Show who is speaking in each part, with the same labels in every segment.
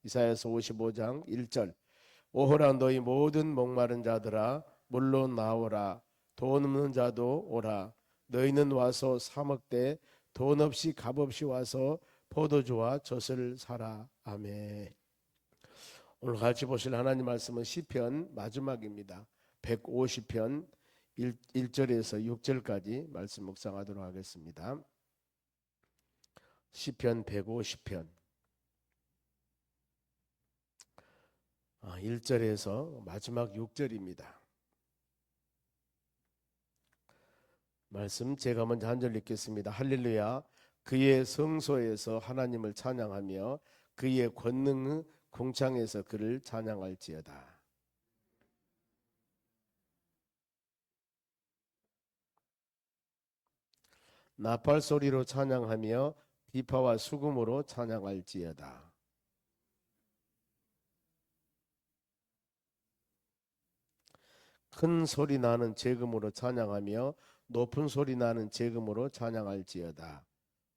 Speaker 1: 이사야서 55장 1절. 오호라 너희 모든 목마른 자들아 물로 나오라. 돈 없는 자도 오라. 너희는 와서 사 먹되 돈 없이 값 없이 와서 포도주와 젖을 사라. 아멘. 오늘 같이 보실 하나님 말씀은 시편 마지막입니다. 150편 1절에서 6절까지 말씀 묵상하도록 하겠습니다. 시편 150편 1절에서 마지막 6절입니다. 말씀 제가 먼저 한 절 읽겠습니다. 할렐루야. 그의 성소에서 하나님을 찬양하며 그의 권능 궁창에서 그를 찬양할지어다. 나팔 소리로 찬양하며 비파와 수금으로 찬양할지어다. 큰 소리 나는 재금으로 찬양하며 높은 소리 나는 재금으로 찬양할지어다.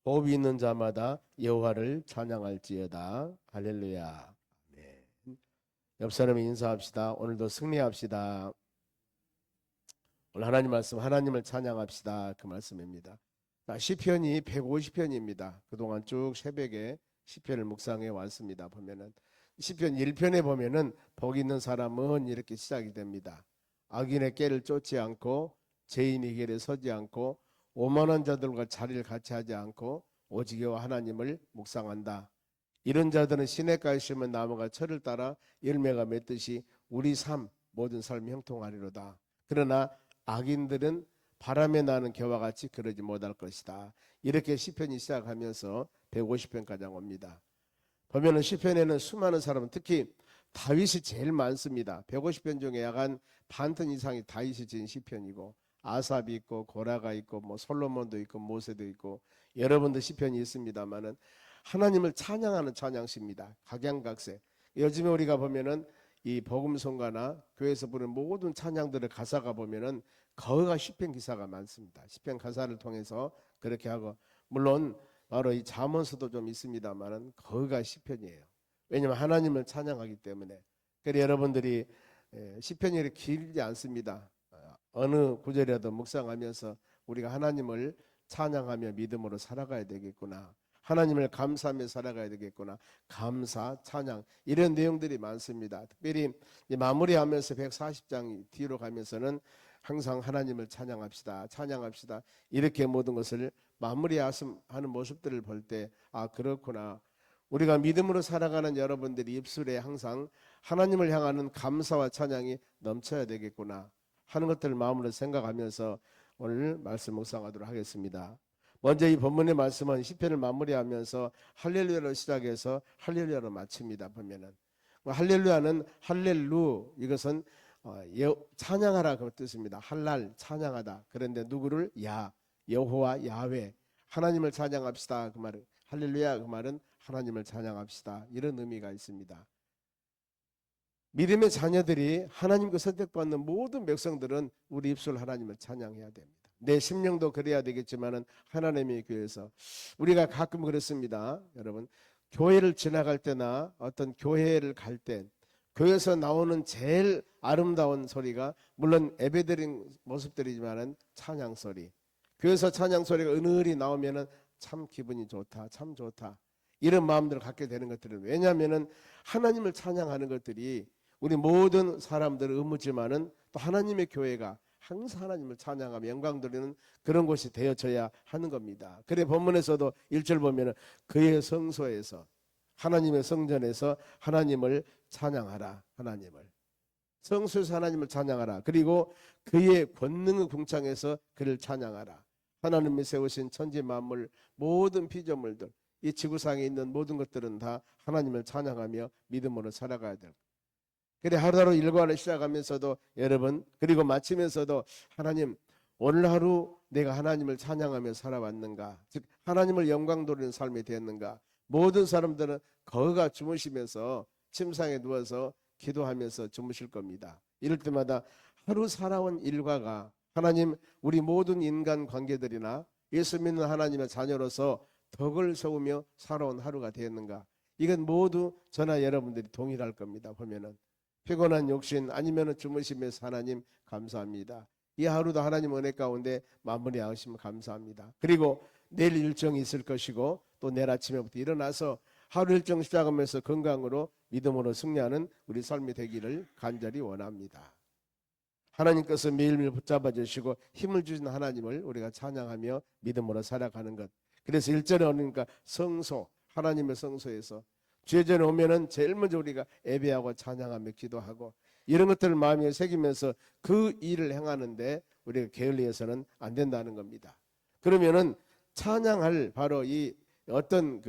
Speaker 1: 호흡이 있는 자마다 여호와를 찬양할지어다. 할렐루야. 아멘. 옆 사람이 인사합시다. 오늘도 승리합시다. 오늘 하나님 말씀, 하나님을 찬양합시다. 그 말씀입니다. 시편이 150편입니다. 그동안 쭉 새벽에 시편을 묵상해 왔습니다. 보면은 시편 1편에 보면은 복 있는 사람은 이렇게 시작이 됩니다. 악인의 꾀를 쫓지 않고 죄인의 길에 서지 않고 오만한 자들과 자리를 같이 하지 않고 오직 여호와 하나님을 묵상한다. 이런 자들은 시냇가에 심은 나무가 철을 따라 열매가 맺듯이 우리 삶 모든 삶이 형통하리로다. 그러나 악인들은 바람에 나는 겨와 같이 그러지 못할 것이다. 이렇게 시편이 시작하면서 150편까지 옵니다. 보면은 시편에는 수많은 사람은 특히 다윗이 제일 많습니다. 150편 중에 약 한 반튼 이상이 다윗이 지은 시편이고 아삽이 있고 고라가 있고 뭐 솔로몬도 있고 모세도 있고 여러분들 시편이 있습니다만은 하나님을 찬양하는 찬양시입니다. 각양각색. 요즘에 우리가 보면은 이 복음성가나 교회에서 부르는 모든 찬양들의 가사가 보면은 거의가 시편 기사가 많습니다. 시편 가사를 통해서 그렇게 하고 물론 바로 이 잠언서도 좀 있습니다만은 거의가 시편이에요. 왜냐하면 하나님을 찬양하기 때문에. 그래서 여러분들이 시편이 이렇게 길지 않습니다. 어느 구절이라도 묵상하면서 우리가 하나님을 찬양하며 믿음으로 살아가야 되겠구나. 하나님을 감사하며 살아가야 되겠구나. 감사, 찬양 이런 내용들이 많습니다. 특별히 마무리하면서 140장 뒤로 가면서는 항상 하나님을 찬양합시다. 찬양합시다. 이렇게 모든 것을 마무리하는 모습들을 볼 때 그렇구나. 우리가 믿음으로 살아가는 여러분들이 입술에 항상 하나님을 향하는 감사와 찬양이 넘쳐야 되겠구나 하는 것들을 마음으로 생각하면서 오늘 말씀 묵상하도록 하겠습니다. 먼저 이 본문의 말씀은 시편을 마무리하면서 할렐루야로 시작해서 할렐루야로 마칩니다. 보면은 할렐루야는 할렐루 이것은 찬양하라 그 뜻입니다. 할랄 찬양하다. 그런데 누구를? 여호와 야훼 하나님을 찬양합시다. 그 말은 할렐루야 그 말은 하나님을 찬양합시다. 이런 의미가 있습니다. 믿음의 자녀들이 하나님께 선택받는 모든 백성들은 우리 입술 하나님을 찬양해야 됩니다. 내 심령도 그래야 되겠지만은 하나님의 교회에서 우리가 가끔 그렇습니다. 여러분 교회를 지나갈 때나 어떤 교회를 갈 때 교회에서 나오는 제일 아름다운 소리가 물론 예배드린 모습들이지만은 찬양 소리. 교회에서 찬양 소리가 은은히 나오면은 참 기분이 좋다, 참 좋다. 이런 마음들을 갖게 되는 것들은 왜냐하면은 하나님을 찬양하는 것들이 우리 모든 사람들의 의무지만은 또 하나님의 교회가 항상 하나님을 찬양하며 영광 돌리는 그런 곳이 되어져야 하는 겁니다. 그래 본문에서도 1절 보면은 그의 성소에서 하나님의 성전에서 하나님을 찬양하라. 하나님을 성소에서 하나님을 찬양하라. 그리고 그의 권능의 궁창에서 그를 찬양하라. 하나님이 세우신 천지 만물 모든 피조물들 이 지구상에 있는 모든 것들은 다 하나님을 찬양하며 믿음으로 살아가야 될. 그래 하루하루 일과를 시작하면서도 여러분 그리고 마치면서도 하나님 오늘 하루 내가 하나님을 찬양하며 살아왔는가, 즉 하나님을 영광 돌리는 삶이 되었는가. 모든 사람들은 거가 주무시면서 침상에 누워서 기도하면서 주무실 겁니다. 이럴 때마다 하루 살아온 일과가 하나님 우리 모든 인간 관계들이나 예수 믿는 하나님의 자녀로서 덕을 세우며 살아온 하루가 되었는가. 이건 모두 저나 여러분들이 동일할 겁니다. 보면은 피곤한 욕심 아니면은 주무시면서 하나님 감사합니다. 이 하루도 하나님 은혜 가운데 마무리하시면 감사합니다. 그리고 내일 일정이 있을 것이고 또 내일 아침에부터 일어나서 하루 일정 시작하면서 건강으로 믿음으로 승리하는 우리 삶이 되기를 간절히 원합니다. 하나님께서 매일매일 붙잡아 주시고 힘을 주신 하나님을 우리가 찬양하며 믿음으로 살아가는 것. 그래서 1절에 오니까 성소, 하나님의 성소에서 주의 전에 오면은 제일 먼저 우리가 예배하고 찬양하며 기도하고 이런 것들을 마음에 새기면서 그 일을 행하는데 우리가 게을리해서는 안 된다는 겁니다. 그러면은 찬양할 바로 이 어떤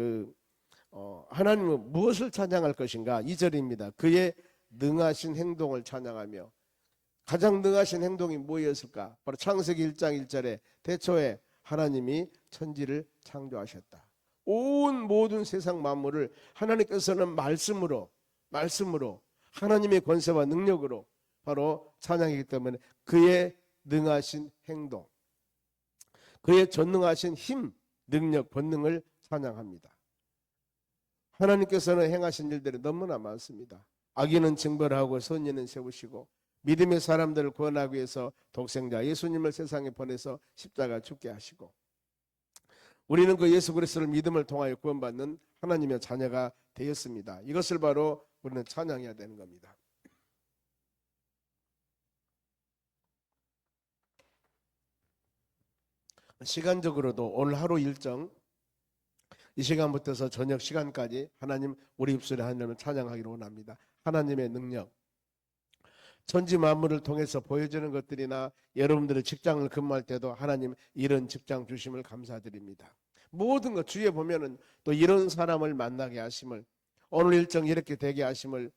Speaker 1: 하나님은 무엇을 찬양할 것인가? 2절입니다. 그의 능하신 행동을 찬양하며 가장 능하신 행동이 무엇이었을까? 바로 창세기 1장 1절에 태초에 하나님이 천지를 창조하셨다. 온 모든 세상 만물을 하나님께서는 말씀으로 하나님의 권세와 능력으로 바로 찬양이기 때문에 그의 능하신 행동, 그의 전능하신 힘, 능력, 본능을 찬양합니다. 하나님께서는 행하신 일들이 너무나 많습니다. 악인은 징벌하고 선인은 세우시고 믿음의 사람들을 구원하기 위해서 독생자 예수님을 세상에 보내서 십자가 죽게 하시고 우리는 그 예수 그리스도를 믿음을 통하여 구원받는 하나님의 자녀가 되었습니다. 이것을 바로 우리는 찬양해야 되는 겁니다. 시간적으로도 오늘 하루 일정 이 시간부터서 저녁 시간까지 하나님 우리 입술에 하나님을 찬양하기를 원합니다. 하나님의 능력 천지 만물을 통해서 보여주는 것들이나 여러분들의 직장을 근무할 때도 하나님 이런 직장 주심을 감사드립니다. 모든 것 주위에 보면은 또 이런 사람을 만나게 하심을 오늘 일정 이렇게 되게 하심을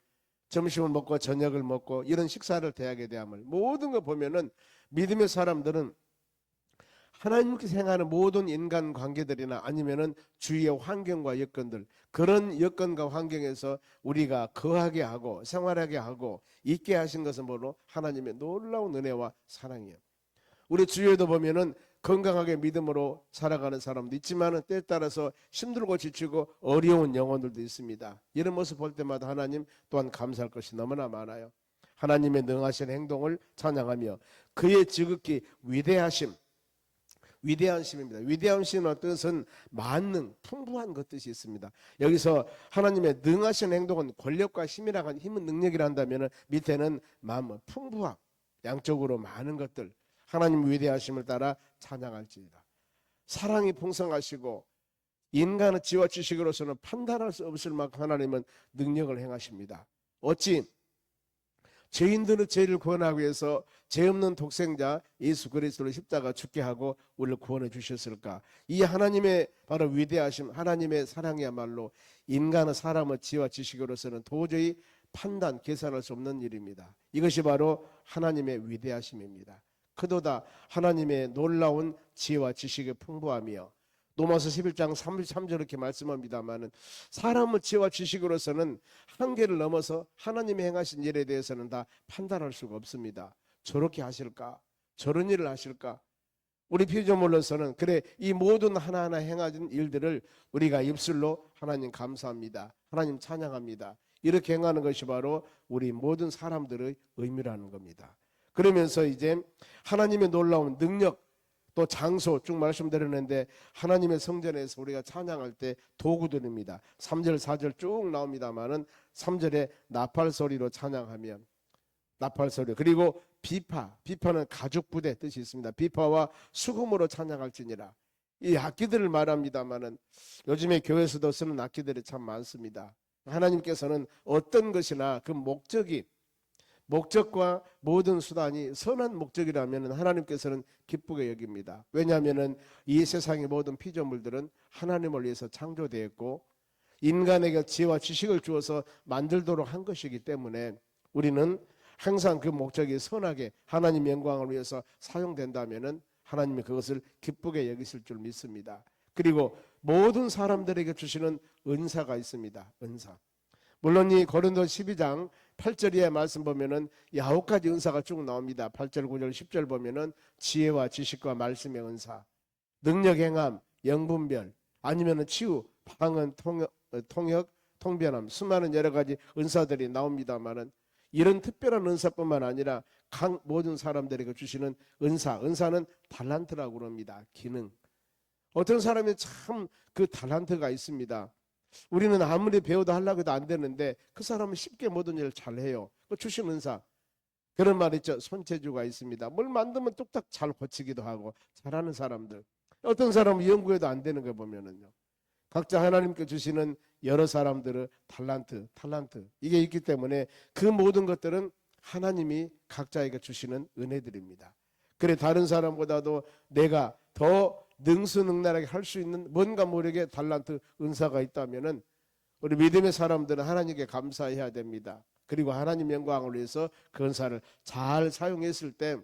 Speaker 1: 점심을 먹고 저녁을 먹고 이런 식사를 대하게 대함을 모든 거 보면은 믿음의 사람들은 하나님께서 행하는 모든 인간 관계들이나 아니면은 주위의 환경과 여건들 그런 여건과 환경에서 우리가 거하게 하고 생활하게 하고 있게 하신 것은 바로 하나님의 놀라운 은혜와 사랑이에요. 우리 주위에도 보면은 건강하게 믿음으로 살아가는 사람도 있지만은 때에 따라서 힘들고 지치고 어려운 영혼들도 있습니다. 이런 모습 볼 때마다 하나님 또한 감사할 것이 너무나 많아요. 하나님의 능하신 행동을 찬양하며 그의 지극히 위대한 심입니다. 위대한 심은 뜻은 만능, 풍부한 것 뜻이 있습니다. 여기서 하나님의 능하신 행동은 권력과 힘이라고 하는 힘은 능력이라 한다면 밑에는 풍부함, 양쪽으로 많은 것들 하나님 위대하심을 따라 찬양할지니라. 사랑이 풍성하시고 인간의 지와 지식으로서는 판단할 수 없을 만큼 하나님은 능력을 행하십니다. 어찌 죄인들의 죄를 구원하기 위해서 죄 없는 독생자 예수 그리스도를 십자가 죽게 하고 우리를 구원해 주셨을까? 이 하나님의 바로 위대하심, 하나님의 사랑이야말로 인간의 사람의 지와 지식으로서는 도저히 판단, 계산할 수 없는 일입니다. 이것이 바로 하나님의 위대하심입니다. 그도다 하나님의 놀라운 지혜와 지식의 풍부함이요. 로마서 11장 33절 이렇게 말씀합니다만은 사람의 지혜와 지식으로서는 한계를 넘어서 하나님이 행하신 일에 대해서는 다 판단할 수가 없습니다. 저렇게 하실까? 저런 일을 하실까? 우리 피조물로서는 그래 이 모든 하나하나 행하신 일들을 우리가 입술로 하나님 감사합니다. 하나님 찬양합니다. 이렇게 행하는 것이 바로 우리 모든 사람들의 의미라는 겁니다. 그러면서 이제 하나님의 놀라운 능력 또 장소 쭉 말씀드렸는데 하나님의 성전에서 우리가 찬양할 때 도구들입니다. 3절 4절 쭉 나옵니다만은 3절에 나팔 소리로 찬양하면 나팔 소리 그리고 비파는 가죽 부대 뜻이 있습니다. 비파와 수금으로 찬양할지니라. 이 악기들을 말합니다만은 요즘에 교회에서도 쓰는 악기들이 참 많습니다. 하나님께서는 어떤 것이나 그 목적과 모든 수단이 선한 목적이라면 하나님께서는 기쁘게 여깁니다. 왜냐하면 이 세상의 모든 피조물들은 하나님을 위해서 창조되었고 인간에게 지혜와 지식을 주어서 만들도록 한 것이기 때문에 우리는 항상 그 목적이 선하게 하나님 영광을 위해서 사용된다면 하나님이 그것을 기쁘게 여기실 줄 믿습니다. 그리고 모든 사람들에게 주시는 은사가 있습니다. 은사. 물론 이 고린도 12장 8절 이하의 말씀 보면은 9가지 은사가 쭉 나옵니다. 8절, 9절, 10절 보면은 지혜와 지식과 말씀의 은사, 능력 행함, 영분별, 아니면은 치유, 방언, 통역, 통변함, 수많은 여러 가지 은사들이 나옵니다만은 이런 특별한 은사뿐만 아니라 각 모든 사람들에게 주시는 은사는 달란트라고 그럽니다. 기능. 어떤 사람이 참 그 달란트가 있습니다. 우리는 아무리 배워도 하려고 해도 안 되는데 그 사람은 쉽게 모든 일을 잘해요. 그 주신 은사. 그런 말 있죠. 손재주가 있습니다. 뭘 만들면 뚝딱 잘 고치기도 하고 잘하는 사람들. 어떤 사람은 연구해도 안 되는 거 보면은요. 각자 하나님께 주시는 여러 사람들의 탈란트 이게 있기 때문에 그 모든 것들은 하나님이 각자에게 주시는 은혜들입니다. 그래 다른 사람보다도 내가 더 능수능란하게 할 수 있는 뭔가 모르게 달란트 은사가 있다면은 우리 믿음의 사람들은 하나님께 감사해야 됩니다. 그리고 하나님 영광을 위해서 그 은사를 잘 사용했을 때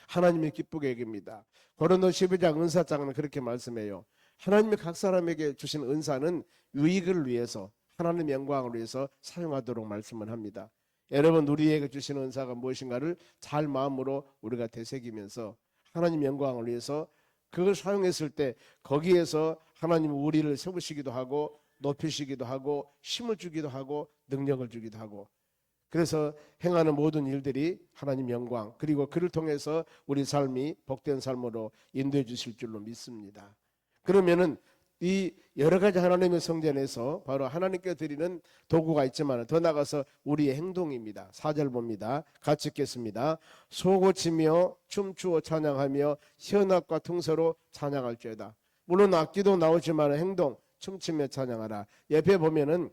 Speaker 1: 하나님이 기쁘게 여깁니다. 고린도 12장 은사장은 그렇게 말씀해요. 하나님이 각 사람에게 주신 은사는 유익을 위해서 하나님 영광을 위해서 사용하도록 말씀을 합니다. 여러분 우리에게 주신 은사가 무엇인가를 잘 마음으로 우리가 되새기면서 하나님 영광을 위해서 그걸 사용했을 때 거기에서 하나님 우리를 세우시기도 하고 높이시기도 하고 힘을 주기도 하고 능력을 주기도 하고 그래서 행하는 모든 일들이 하나님 영광 그리고 그를 통해서 우리 삶이 복된 삶으로 인도해 주실 줄로 믿습니다. 그러면은 이 여러 가지 하나님의 성전에서 바로 하나님께 드리는 도구가 있지만 더 나아가서 우리의 행동입니다. 4절 봅니다. 같이 읽겠습니다. 소고치며 춤추어 찬양하며 현악과 통서로 찬양할지어다. 물론 악기도 나오지만 행동 춤추며 찬양하라. 옆에 보면은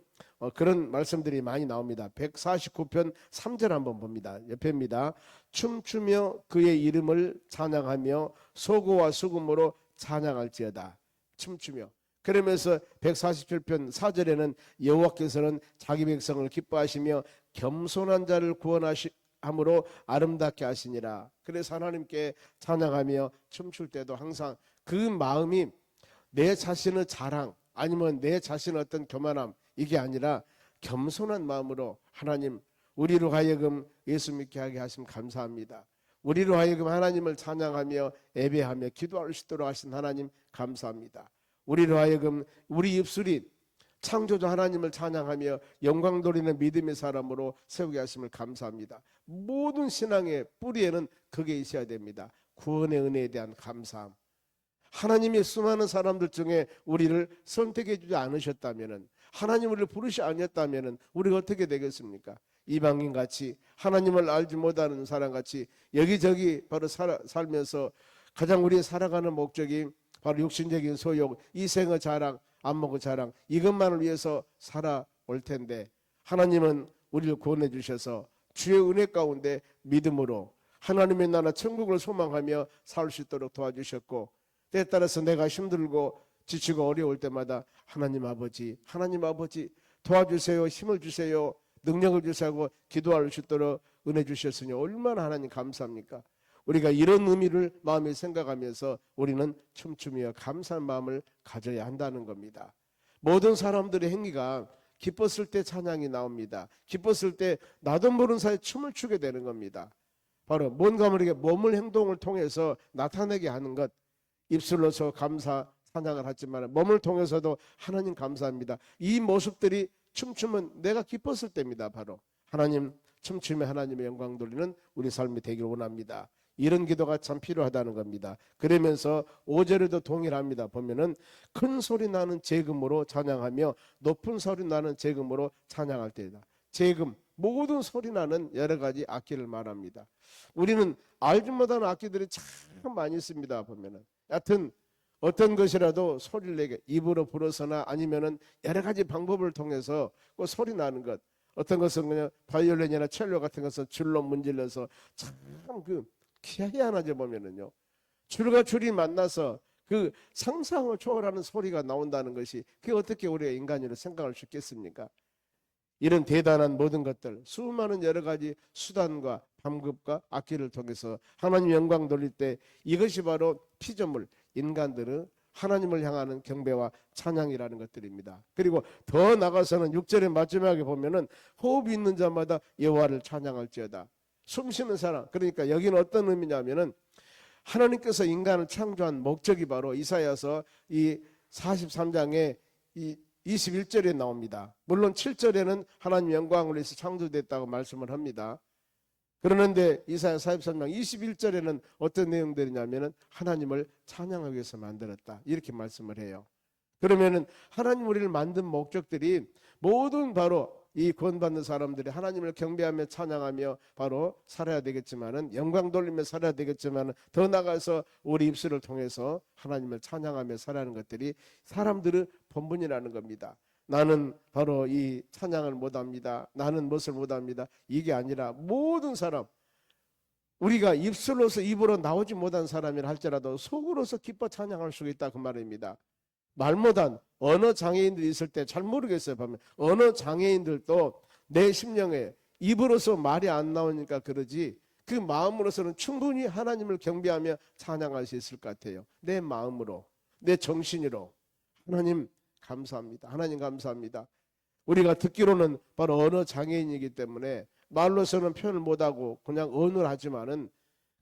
Speaker 1: 그런 말씀들이 많이 나옵니다. 149편 3절 한번 봅니다. 옆에입니다. 춤추며 그의 이름을 찬양하며 소고와 수금으로 찬양할지어다. 춤추며 그러면서 147편 4절에는 여호와께서는 자기 백성을 기뻐하시며 겸손한 자를 구원하심으로 아름답게 하시니라. 그래서 하나님께 찬양하며 춤출 때도 항상 그 마음이 내 자신의 자랑 아니면 내 자신의 어떤 교만함 이게 아니라 겸손한 마음으로 하나님 우리로 하여금 예수 믿게 하게 하시면 감사합니다. 우리로 하여금 하나님을 찬양하며 예배하며 기도할 수 있도록 하신 하나님 감사합니다. 우리로 하여금 우리 입술이 창조주 하나님을 찬양하며 영광 돌리는 믿음의 사람으로 세우게 하심을 감사합니다. 모든 신앙의 뿌리에는 그게 있어야 됩니다. 구원의 은혜에 대한 감사함. 하나님이 수많은 사람들 중에 우리를 선택해 주지 않으셨다면 하나님 우리를 부르시 아니었다면 우리가 어떻게 되겠습니까? 이방인같이 하나님을 알지 못하는 사람같이 여기저기 바로 살면서 가장 우리의 살아가는 목적이 바로 육신적인 소욕, 이생의 자랑, 안목의 자랑 이것만을 위해서 살아올 텐데 하나님은 우리를 구원해 주셔서 주의 은혜 가운데 믿음으로 하나님의 나라 천국을 소망하며 살 수 있도록 도와주셨고 때에 따라서 내가 힘들고 지치고 어려울 때마다 하나님 아버지 도와주세요, 힘을 주세요, 능력을 주시고 기도할 수 있도록 은혜 주셨으니 얼마나 하나님 감사합니까? 우리가 이런 의미를 마음에 생각하면서 우리는 춤추며 감사한 마음을 가져야 한다는 겁니다. 모든 사람들의 행위가 기뻤을 때 찬양이 나옵니다. 기뻤을 때 나도 모르는 사이에 춤을 추게 되는 겁니다. 바로 뭔가 모르게 몸을 행동을 통해서 나타내게 하는 것 입술로서 감사 찬양을 하지만 몸을 통해서도 하나님 감사합니다. 이 모습들이 춤추면 내가 기뻤을 때입니다. 바로 하나님 춤추며 하나님의 영광 돌리는 우리 삶이 되길 원합니다. 이런 기도가 참 필요하다는 겁니다. 그러면서 5절에도 동일합니다. 보면은 큰 소리 나는 재금으로 찬양하며 높은 소리 나는 재금으로 찬양할 때이다. 재금 모든 소리 나는 여러 가지 악기를 말합니다. 우리는 알지 못하는 악기들이 참 많이 있습니다. 보면은 여하튼 어떤 것이라도 소리를 내게 입으로 불어서나 아니면은 여러 가지 방법을 통해서 그 소리 나는 것 어떤 것은 그냥 바이올린이나 첼로 같은 것은 줄로 문질러서 참 그 희한하게 보면은요 줄과 줄이 만나서 그 상상을 초월하는 소리가 나온다는 것이 그게 어떻게 우리가 인간으로 생각할 수 있겠습니까? 이런 대단한 모든 것들 수많은 여러 가지 수단과 방법과 악기를 통해서 하나님 영광 돌릴 때 이것이 바로 피조물 인간들은 하나님을 향하는 경배와 찬양이라는 것들입니다. 그리고 더 나가서는 6절의 마지막에 보면은 호흡이 있는 자마다 여호와를 찬양할지어다. 숨쉬는 사람 그러니까 여기는 어떤 의미냐면은 하나님께서 인간을 창조한 목적이 바로 이사야서 이 43장에 이 21절에 나옵니다. 물론 7절에는 하나님 영광을 위해서 창조됐다고 말씀을 합니다. 그러는데 이사야 43장 21절에는 어떤 내용들이냐면은 하나님을 찬양하기 위해서 만들었다, 이렇게 말씀을 해요. 그러면은 하나님 우리를 만든 목적들이 모든 바로 이 구원받는 사람들이 하나님을 경배하며 찬양하며 바로 살아야 되겠지만은, 영광 돌리며 살아야 되겠지만은, 더 나아가서 우리 입술을 통해서 하나님을 찬양하며 살아가는 것들이 사람들의 본분이라는 겁니다. 나는 바로 이 찬양을 못합니다, 나는 무엇을 못합니다, 이게 아니라 모든 사람, 우리가 입술로서 입으로 나오지 못한 사람이라 할지라도 속으로서 기뻐 찬양할 수 있다, 그 말입니다. 말 못한 언어 장애인들이 있을 때 잘 모르겠어요. 보면 언어 장애인들도 내 심령에 입으로서 말이 안 나오니까 그러지, 그 마음으로서는 충분히 하나님을 경배하며 찬양할 수 있을 것 같아요. 내 마음으로, 내 정신으로 하나님 감사합니다, 하나님 감사합니다. 우리가 듣기로는 바로 언어 장애인이기 때문에 말로서는 표현을 못하고 그냥 언어를 하지만은,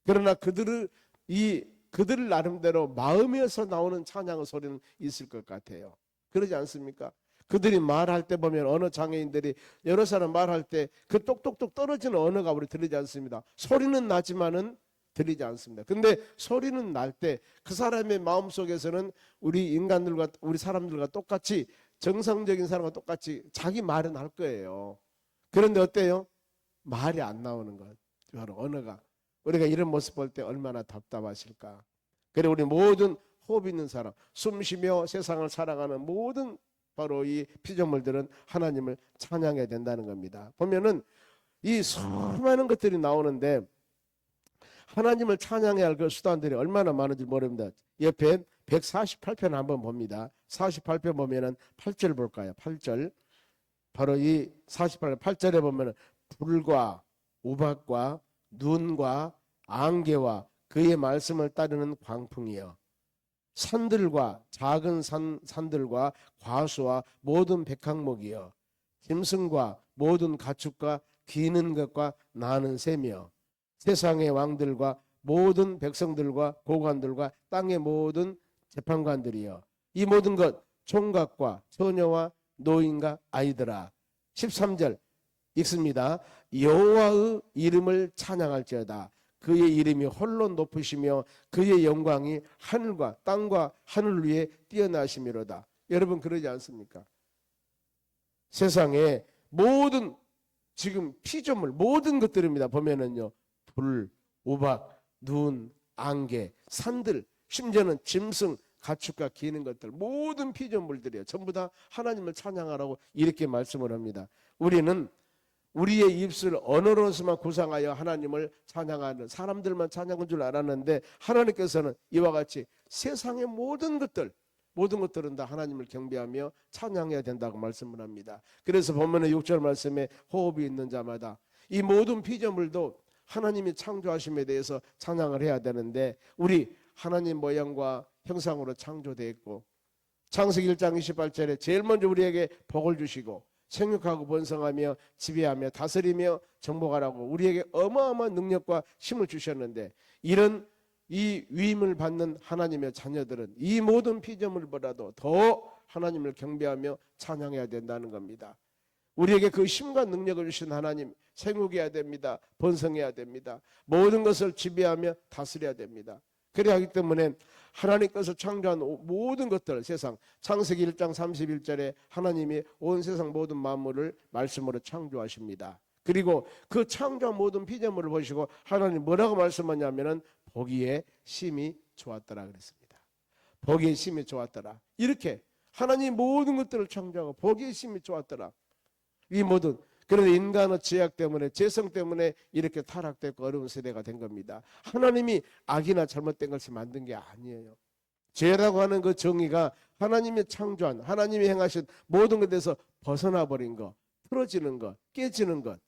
Speaker 1: 그러나 그들 나름대로 마음에서 나오는 찬양의 소리는 있을 것 같아요. 그러지 않습니까? 그들이 말할 때 보면 언어 장애인들이 여러 사람 말할 때 그 똑똑똑 떨어지는 언어가 우리 들리지 않습니다. 소리는 나지만은 들리지 않습니다. 근데 소리는 날 때 그 사람의 마음속에서는 우리 인간들과 우리 사람들과 똑같이, 정상적인 사람과 똑같이 자기 말은 할 거예요. 그런데 어때요? 말이 안 나오는 것, 바로 언어가. 우리가 이런 모습 볼 때 얼마나 답답하실까. 그래, 우리 모든 호흡 있는 사람, 숨 쉬며 세상을 살아가는 모든 바로 이 피조물들은 하나님을 찬양해야 된다는 겁니다. 보면은 이 수많은 것들이 나오는데 하나님을 찬양해야 할 그 수단들이 얼마나 많은지 모릅니다. 옆에 148편 한번 봅니다. 48편 보면은 8절 볼까요? 8절. 바로 이 48편 8절에 보면은 불과 우박과 눈과 안개와 그의 말씀을 따르는 광풍이여, 산들과 작은 산들과 과수와 모든 백항목이여, 짐승과 모든 가축과 기는 것과 나는 새며, 세상의 왕들과 모든 백성들과 고관들과 땅의 모든 재판관들이여, 이 모든 것 총각과 처녀와 노인과 아이들아. 13절 읽습니다. 여호와의 이름을 찬양할지어다. 그의 이름이 홀로 높으시며 그의 영광이 하늘과 땅과 하늘 위에 뛰어나시미로다. 여러분 그러지 않습니까? 세상에 모든 지금 피조물 모든 것들입니다. 보면은요, 불, 우박, 눈, 안개, 산들, 심지어는 짐승, 가축과 기는 것들, 모든 피조물들이에요. 전부 다 하나님을 찬양하라고 이렇게 말씀을 합니다. 우리는 우리의 입술 언어로서만 구상하여 하나님을 찬양하는 사람들만 찬양한 줄 알았는데, 하나님께서는 이와 같이 세상의 모든 것들은 다 하나님을 경배하며 찬양해야 된다고 말씀을 합니다. 그래서 본문의 6절 말씀에 호흡이 있는 자마다, 이 모든 피조물도 하나님이 창조하심에 대해서 찬양을 해야 되는데, 우리 하나님 모양과 형상으로 창조되어 있고, 창세기 1장 28절에 제일 먼저 우리에게 복을 주시고 생육하고 번성하며 지배하며 다스리며 정복하라고 우리에게 어마어마한 능력과 힘을 주셨는데, 이런 이 위임을 받는 하나님의 자녀들은 이 모든 피조물보다도 더 하나님을 경배하며 찬양해야 된다는 겁니다. 우리에게 그 힘과 능력을 주신 하나님, 생육해야 됩니다. 번성해야 됩니다. 모든 것을 지배하며 다스려야 됩니다. 그래야 하기 때문에 하나님께서 창조한 모든 것들, 세상, 창세기 1장 31절에 하나님이 온 세상 모든 만물을 말씀으로 창조하십니다. 그리고 그 창조한 모든 피조물을 보시고 하나님 뭐라고 말씀하냐면은 보기에 심히 좋았더라 그랬습니다. 보기에 심히 좋았더라. 이렇게 하나님 모든 것들을 창조하고 보기에 심히 좋았더라. 이 모든, 그런데 인간의 죄악 때문에, 죄성 때문에 이렇게 타락되고 어려운 세대가 된 겁니다. 하나님이 악이나 잘못된 것을 만든 게 아니에요. 죄라고 하는 그 정의가 하나님이 창조한, 하나님이 행하신 모든 것에서 벗어나 버린 것, 틀어지는 것, 깨지는 것,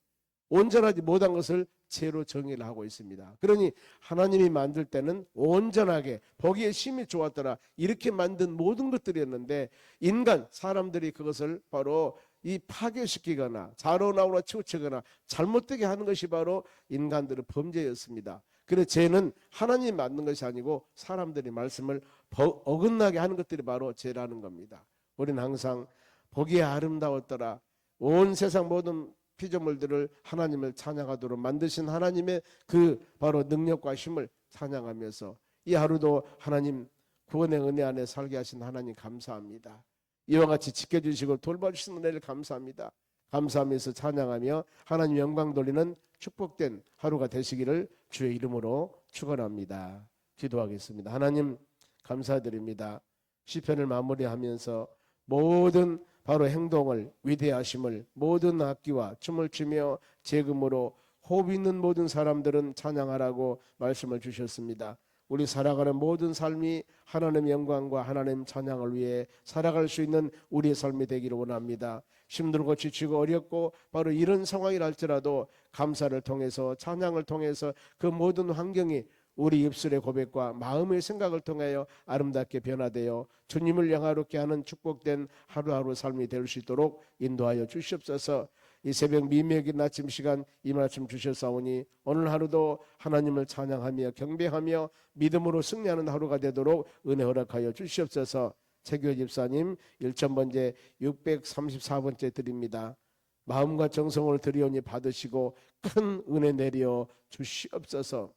Speaker 1: 온전하지 못한 것을 죄로 정의를 하고 있습니다. 그러니 하나님이 만들 때는 온전하게 보기에 심히 좋았더라 이렇게 만든 모든 것들이었는데, 인간, 사람들이 그것을 바로 이 파괴시키거나 자로나오나 치우치거나 잘못되게 하는 것이 바로 인간들의 범죄였습니다. 그래서 죄는 하나님이 만든 것이 아니고 사람들이 말씀을 어긋나게 하는 것들이 바로 죄라는 겁니다. 우리는 항상 보기에 아름다웠더라. 온 세상 모든 피조물들을 하나님을 찬양하도록 만드신 하나님의 그 바로 능력과 힘을 찬양하면서 이 하루도 하나님 구원의 은혜 안에 살게 하신 하나님 감사합니다. 이와 같이 지켜주시고 돌봐주신 은혜를 감사합니다. 감사하면서 찬양하며 하나님 영광 돌리는 축복된 하루가 되시기를 주의 이름으로 축원합니다. 기도하겠습니다. 하나님 감사드립니다. 시편을 마무리하면서 모든 바로 행동을 위대하심을 모든 악기와 춤을 추며 재금으로 호흡 있는 모든 사람들은 찬양하라고 말씀을 주셨습니다. 우리 살아가는 모든 삶이 하나님 영광과 하나님 찬양을 위해 살아갈 수 있는 우리의 삶이 되기를 원합니다. 힘들고 지치고 어렵고 바로 이런 상황이랄지라도 감사를 통해서 찬양을 통해서 그 모든 환경이 우리 입술의 고백과 마음의 생각을 통하여 아름답게 변화되어 주님을 영화롭게 하는 축복된 하루하루 삶이 될 수 있도록 인도하여 주시옵소서. 이 새벽 미명인 아침 시간 이 말씀 주셨사오니 오늘 하루도 하나님을 찬양하며 경배하며 믿음으로 승리하는 하루가 되도록 은혜 허락하여 주시옵소서. 최규호 집사님 1,000번째 634번째 드립니다. 마음과 정성을 드리오니 받으시고 큰 은혜 내려 주시옵소서.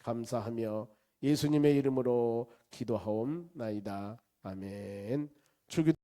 Speaker 1: 감사하며 예수님의 이름으로 기도하옵나이다. 아멘.